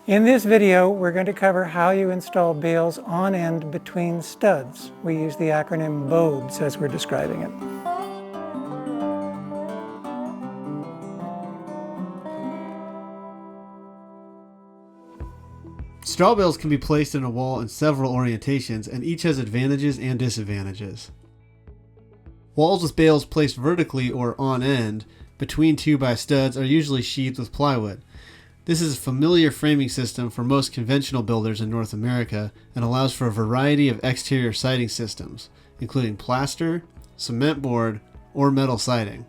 In this video, we're going to cover how you install bales on end between studs. We use the acronym BOEBS as we're describing it. Straw bales can be placed in a wall in several orientations, and each has advantages and disadvantages. Walls with bales placed vertically or on end between 2x studs are usually sheathed with plywood. This is a familiar framing system for most conventional builders in North America and allows for a variety of exterior siding systems, including plaster, cement board, or metal siding.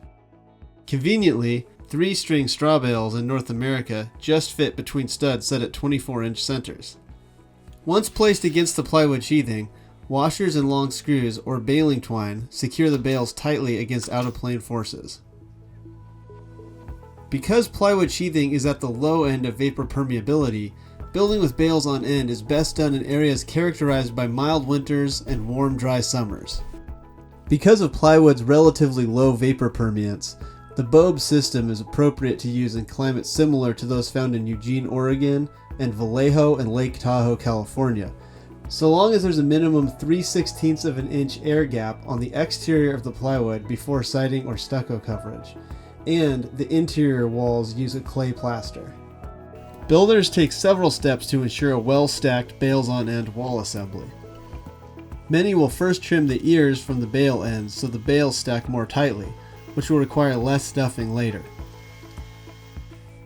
Conveniently, 3-string straw bales in North America just fit between studs set at 24-inch centers. Once placed against the plywood sheathing, washers and long screws or baling twine secure the bales tightly against out-of-plane forces. Because plywood sheathing is at the low end of vapor permeability, building with bales on end is best done in areas characterized by mild winters and warm, dry summers. Because of plywood's relatively low vapor permeance, the BOEBS system is appropriate to use in climates similar to those found in Eugene, Oregon, and Vallejo and Lake Tahoe, California, so long as there's a minimum 3/16 of an inch air gap on the exterior of the plywood before siding or stucco coverage, and the interior walls use a clay plaster. Builders take several steps to ensure a well-stacked bales on end wall assembly. Many will first trim the ears from the bale ends so the bales stack more tightly, which will require less stuffing later.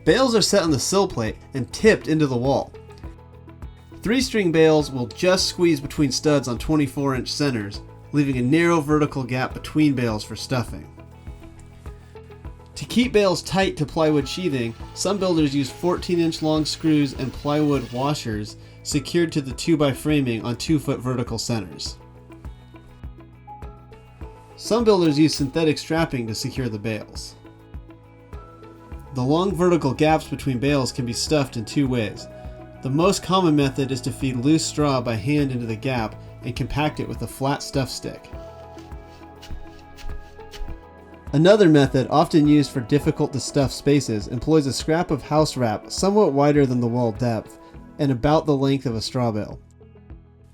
Bales are set on the sill plate and tipped into the wall. 3-string bales will just squeeze between studs on 24-inch centers, leaving a narrow vertical gap between bales for stuffing. To keep bales tight to plywood sheathing, some builders use 14-inch long screws and plywood washers secured to the 2x framing on 2-foot vertical centers. Some builders use synthetic strapping to secure the bales. The long vertical gaps between bales can be stuffed in 2 ways. The most common method is to feed loose straw by hand into the gap and compact it with a flat stuff stick. Another method, often used for difficult to stuff spaces, employs a scrap of house wrap somewhat wider than the wall depth and about the length of a straw bale.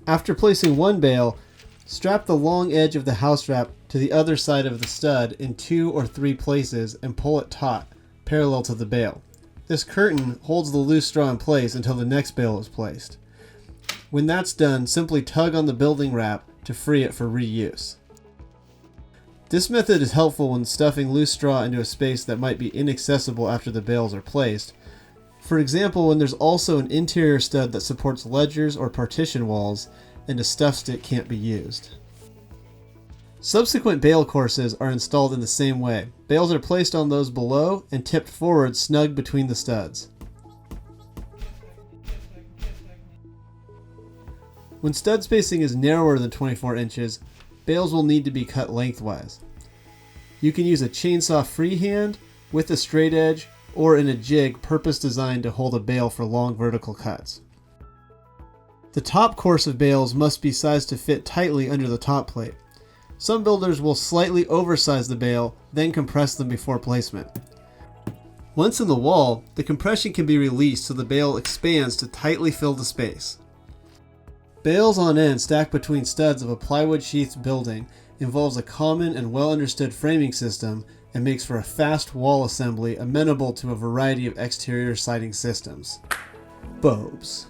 After placing one bale, strap the long edge of the house wrap to the other side of the stud in 2 or 3 places and pull it taut, parallel to the bale. This curtain holds the loose straw in place until the next bale is placed. When that's done, simply tug on the building wrap to free it for reuse. This method is helpful when stuffing loose straw into a space that might be inaccessible after the bales are placed. For example, when there's also an interior stud that supports ledgers or partition walls and a stuff stick can't be used. Subsequent bale courses are installed in the same way. Bales are placed on those below and tipped forward snug between the studs. When stud spacing is narrower than 24 inches, bales will need to be cut lengthwise. You can use a chainsaw freehand, with a straight edge, or in a jig purpose designed to hold a bale for long vertical cuts. The top course of bales must be sized to fit tightly under the top plate. Some builders will slightly oversize the bale, then compress them before placement. Once in the wall, the compression can be released so the bale expands to tightly fill the space. Bales on end stacked between studs of a plywood sheathed building involves a common and well understood framing system and makes for a fast wall assembly amenable to a variety of exterior siding systems. BOEBS.